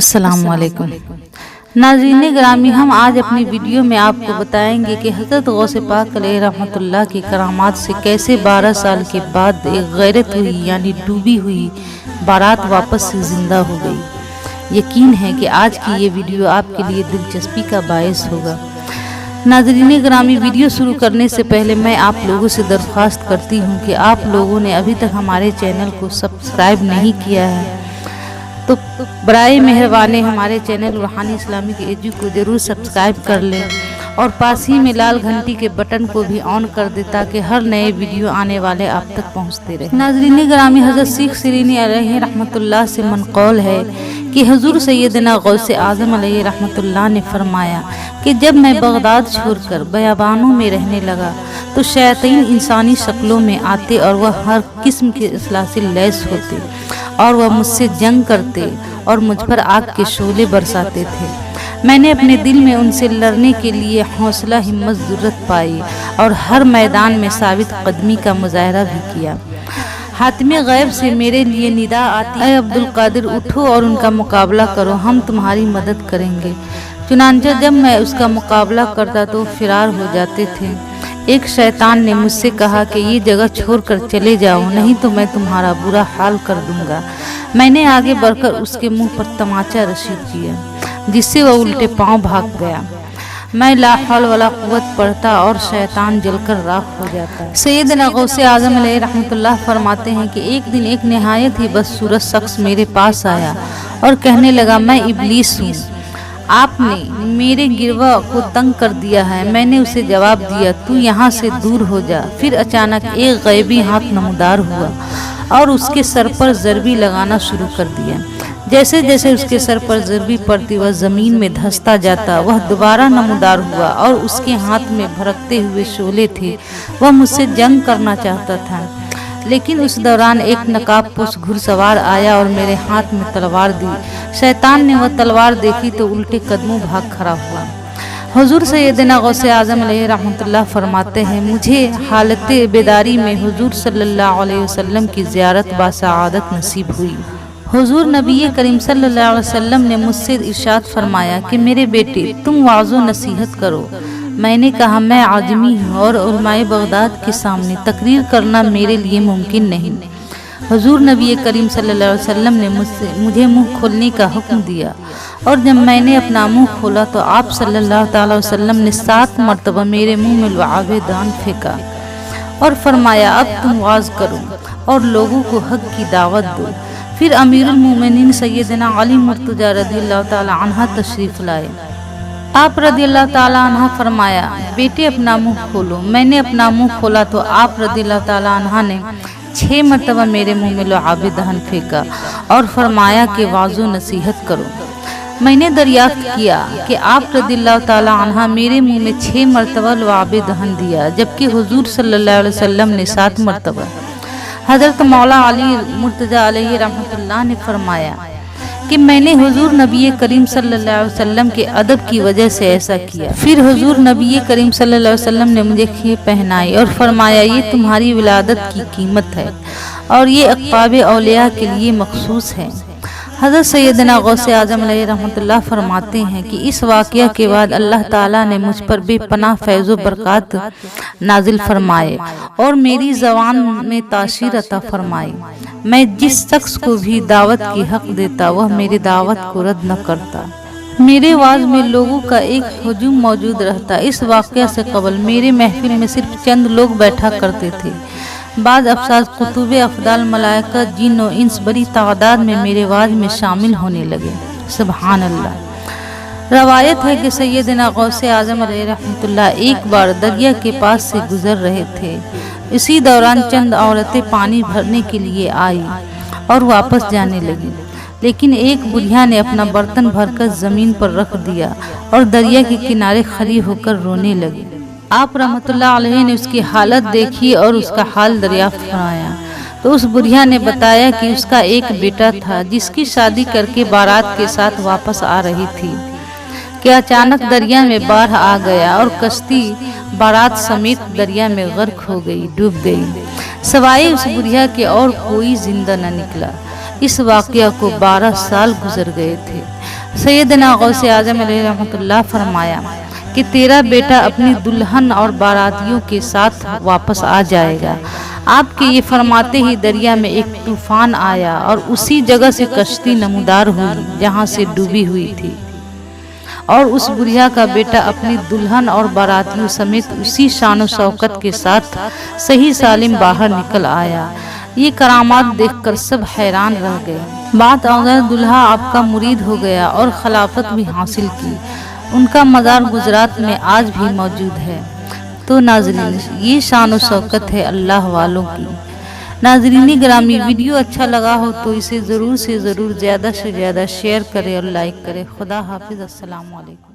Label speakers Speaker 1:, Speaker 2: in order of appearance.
Speaker 1: अस्सलाम वालेकुम नाज़रीन ग्रामी, हम आज अपनी वीडियो में आपको बताएंगे कि हज़रत गौस पाक अलैहि रहमतुल्लाह की करामात से कैसे 12 साल के बाद एक गैरत हुई यानी डूबी हुई बारात वापस से ज़िंदा हो गई। यकीन है कि आज की ये वीडियो आपके लिए दिलचस्पी का बायस होगा। नाज़रीन ग्रामी, वीडियो शुरू करने से पहले मैं आप लोगों से दरख्वास्त करती हूँ कि आप लोगों ने अभी तक हमारे चैनल को सब्सक्राइब नहीं किया है तो बराए मेहरबानी हमारे चैनल रूहानी इस्लामिक एजू को ज़रूर सब्सक्राइब कर लें और पास ही में लाल घंटी के बटन को भी ऑन कर दे ताकि हर नए वीडियो आने वाले आप तक पहुंचते रहे। नाज़रीन ग्रामी, हज़रत सीख सिरीनी अलैहि रहमतुल्लाह से मनक़ौल है कि हुज़ूर सैयदना गौसे आज़म अलैहि रहमतुल्लाह ने फरमाया कि जब मैं बगदाद छोड़कर बयाबानों में रहने लगा तो शैतान इंसानी शक्लों में आते और वह हर किस्म के असलाह से लैस होते और वह मुझसे जंग करते और मुझ पर आग के शोले बरसाते थे। मैंने अपने दिल में उनसे लड़ने के लिए हौसला हिम्मत ज़रूरत पाई और हर मैदान में साबित कदमी का मुजाहरा भी किया। हातिम गैब से मेरे लिए निदा आती, ऐ अब्दुल कादिर उठो और उनका मुकाबला करो, हम तुम्हारी मदद करेंगे। चुनांचे जब मैं उसका मुकाबला करता तो फिरार हो जाते थे। एक शैतान ने मुझसे कहा कि ये जगह छोड़कर चले जाओ, नहीं तो मैं तुम्हारा बुरा हाल कर दूंगा। मैंने आगे बढ़कर उसके मुंह पर तमाचा रशीद किया जिससे वह उल्टे पांव भाग गया। मैं ला हौल वला कुव्वत पढ़ता और शैतान जलकर राख हो जाता। सैयदना गौसे आज़म अलैहि रहमतुल्लाह फरमाते हैं कि एक दिन एक निहायत ही बदसूरत शख्स मेरे पास आया और कहने लगा, मैं इब्लीस हूँ, आपने मेरे गिरवा को तंग कर दिया है। मैंने उसे जवाब दिया, तू यहाँ से दूर हो जा। फिर अचानक एक गैबी हाथ नमदार हुआ और उसके सर पर ज़रबी लगाना शुरू कर दिया। जैसे जैसे उसके सर पर ज़रबी पड़ती वह ज़मीन में धंसता जाता। वह दोबारा नमदार हुआ और उसके हाथ में भड़कते हुए शोले थे। वह मुझसे जंग करना चाहता था, लेकिन उस दौरान एक नकाबपोश घुड़सवार आया और मेरे हाथ में तलवार दी। शैतान ने वह तलवार देखी तो उल्टे कदमों भाग खड़ा हुआ। हुजूर सैयदना गौसे आज़म अलैहि रहमतुल्लाह फरमाते हैं, मुझे हालत बेदारी में हुजूर सल्लल्लाहु अलैहि वसल्लम की ज़ियारत बासआदत नसीब हुई। हुजूर नबी करीम सल्लल्लाहु अलैहि वसल्लम ने मुझसे इरशाद फरमाया कि मेरे बेटे, तुम वाज़ो नसीहत करो। मैंने कहा, मैं आजमी हूँ और उलमाए बगदाद के सामने तकरीर करना मेरे लिए मुमकिन नहीं। हुजूर नबी करीम सल्लल्लाहु अलैहि वसल्लम ने मुझे मुंह खोलने का हुक्म दिया और जब मैंने अपना मुंह खोला तो आप सल्लल्लाहु अलैहि वसल्लम ने 7 मरतबा मेरे मुंह में लुआबे दान फेंका और फरमाया, अब तुम वाज करो और लोगों को हक की दावत दो। फिर अमीरुल मोमिनीन सैयदना अली मुर्तज़ा रज़ियल्लाहु ताला अन्हा तशरीफ़ लाए। आप रज़ियल्लाहु ताला अन्हा फरमाया, बेटे अपना मुंह खोलो। मैंने अपना मुंह खोला तो आप रज़ियल्लाहु ताला अन्हा ने 6 मरतबा मेरे मुंह में लुआबे दहन फेंका और फरमाया कि वाज़ो नसीहत करो। मैंने दरियाफ्त किया कि आप रज़ियल्लाहु ताला अन्हा मेरे मुंह में 6 मरतबा लुआबे दहन दिया, जबकि हुजूर सल्लल्लाहु अलैहि वसल्लम ने 7 मरतबा। हज़रत मौला अली मुर्तज़ा अलैहि रहमतुल्लाह ने फरमाया कि मैंने हुजूर नबी करीम सल्लल्लाहु अलैहि वसल्लम के अदब की वजह से ऐसा किया। फिर हुजूर नबी करीम सल्लल्लाहु अलैहि वसल्लम ने मुझे खेप पहनाई और फरमाया, ये तुम्हारी विलादत की कीमत है और ये अक़बाब औलिया के लिए मखसूस है। हज़रत सैयदना गौसे आज़म अलैहि रहमतुल्लाह फरमाते हैं कि इस वाक़या के बाद अल्लाह ताला ने मुझ पर बेपनाह फैज़ व बरक़ात नाजिल फरमाए और मेरी ज़बान में तासीर अता फरमाई। मैं जिस शख्स को भी दावत की हक देता वह मेरी दावत को रद्द न करता। मेरे वाज में लोगों का एक हजूम मौजूद रहता। इस वाक़या से कबल मेरे महफिल में सिर्फ चंद लोग बैठा करते थे। बाद अफसाद कुतुब अफदाल मलाइका जिन और इंस बड़ी तादाद में मेरे वाज में शामिल होने लगे। सुभान अल्लाह। रवायत है कि सैयदना गौसे आज़म अलैहि रहमतुल्लाह एक बार दरिया के पास से गुजर रहे थे। इसी दौरान चंद औरतें पानी भरने के लिए आई और वापस जाने लगी, लेकिन एक बुढ़िया ने अपना बर्तन भरकर ज़मीन पर रख दिया और दरिया के किनारे खड़ी होकर रोने लगी। आप रहमतुल्लाह अलैहि ने उसकी हालत देखी और उसका हाल दरियाफ्त फरमाया तो उस बुढ़िया ने बताया कि उसका एक बेटा था जिसकी शादी करके बारात के साथ वापस आ रही थी कि अचानक दरिया में बाढ़ आ गया और कश्ती बारात समेत दरिया में गर्क हो गई, डूब गई। सवाए उस बुढ़िया के और कोई जिंदा न निकला। इस वाक़या को 12 साल गुजर गए थे। سیدنا غوث اعظم علیہ رحمۃ اللہ فرمایا کہ تیرا بیٹا اپنی دلہن اور باراتیوں کے ساتھ واپس آ جائے گا۔ آپ کے یہ فرماتے ہی دریا میں ایک طوفان آیا اور اسی جگہ سے کشتی نمودار ہوئی جہاں سے ڈوبی ہوئی تھی، اور اس بڑھیا کا بیٹا اپنی دلہن اور باراتیوں سمیت اسی شان و شوکت کے ساتھ صحیح سالم باہر نکل آیا۔ یہ کرامات دیکھ کر سب حیران رہ گئے۔ بات اگر دلہا آپ کا مرید ہو گیا اور خلافت بھی حاصل کی۔ ان کا مزار گجرات میں آج بھی موجود ہے۔ تو ناظرین، یہ شان و شوکت ہے اللہ والوں کی۔ ناظرین گرامی، ویڈیو اچھا لگا ہو تو اسے ضرور سے ضرور زیادہ سے زیادہ شیئر کرے اور لائک کرے۔ خدا حافظ، السلام علیکم۔